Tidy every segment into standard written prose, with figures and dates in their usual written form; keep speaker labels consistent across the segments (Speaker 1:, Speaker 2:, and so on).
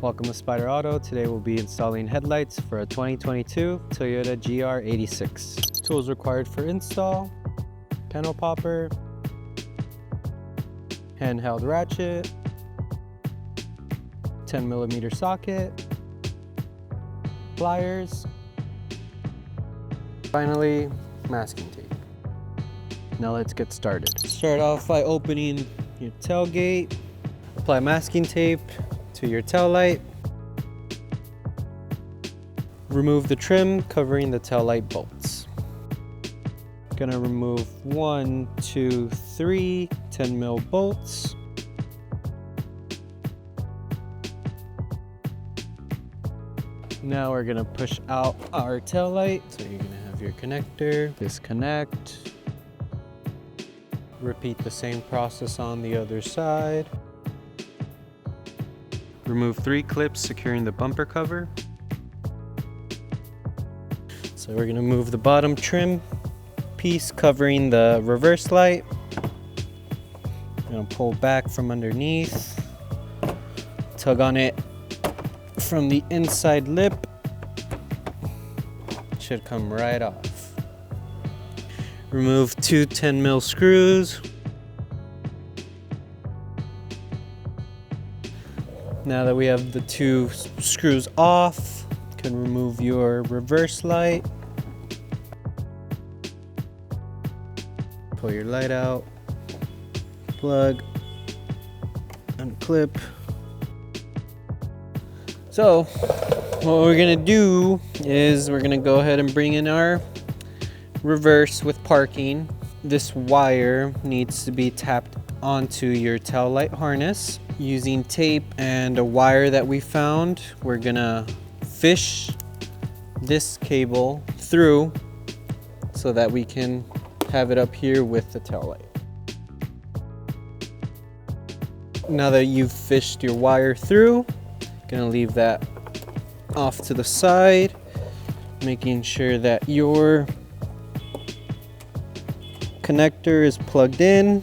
Speaker 1: Welcome to Spyder Auto. Today we'll be installing headlights for a 2022 Toyota GR86. Tools required for install: panel popper, handheld ratchet, 10mm socket, pliers, finally masking tape. Now let's get started. Start off by opening your tailgate. Apply masking tape to your tail light. Remove the trim covering the tail light bolts. Gonna remove 1, 2, 3 10mm bolts. Now we're gonna push out our tail light. So you're gonna have your connector, disconnect. Repeat the same process on the other side. Remove 3 clips securing the bumper cover. So we're gonna move the bottom trim piece covering the reverse light. Gonna pull back from underneath. Tug on it from the inside lip. Should come right off. Remove 2 10mm screws. Now that we have the 2 screws off, you can remove your reverse light. Pull your light out, plug, unclip. So what we're gonna do is we're gonna go ahead and bring in our reverse with parking. This wire needs to be tapped onto your tail light harness. Using tape and a wire that we found, we're gonna fish this cable through so that we can have it up here with the tail light. Now that you've fished your wire through, gonna leave that off to the side, making sure that your connector is plugged in.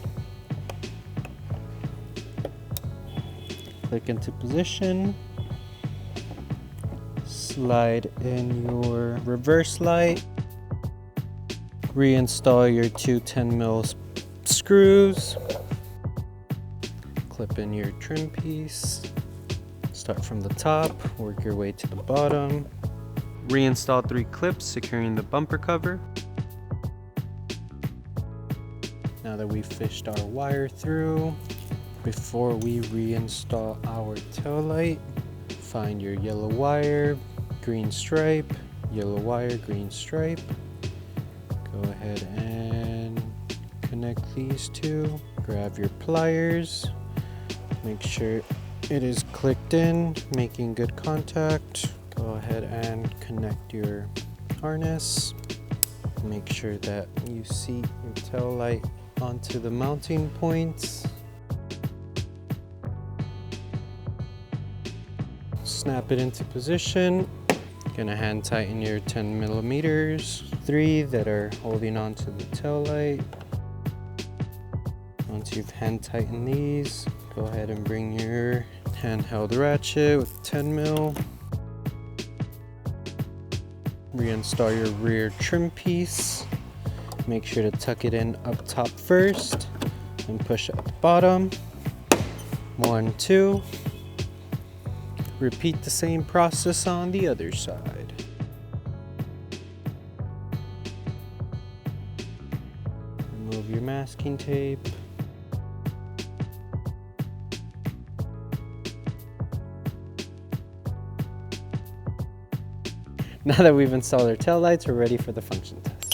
Speaker 1: Click into position, slide in your reverse light, reinstall your 2 10mm screws, clip in your trim piece, start from the top, work your way to the bottom, reinstall 3 clips securing the bumper cover. Now that we've fished our wire through, before we reinstall our tail light, find your yellow wire, green stripe, yellow wire, green stripe. Go ahead and connect these 2. Grab your pliers, make sure it is clicked in, making good contact. Go ahead and connect your harness. Make sure that you seat your tail light onto the mounting points. Snap it into position. Gonna hand tighten your 10mm, 3 that are holding onto the tail light. Once you've hand tightened these, go ahead and bring your handheld ratchet with 10mm. Reinstall your rear trim piece. Make sure to tuck it in up top first and push at the bottom. 1, 2. Repeat the same process on the other side. Remove your masking tape. Now that we've installed our taillights, we're ready for the function test.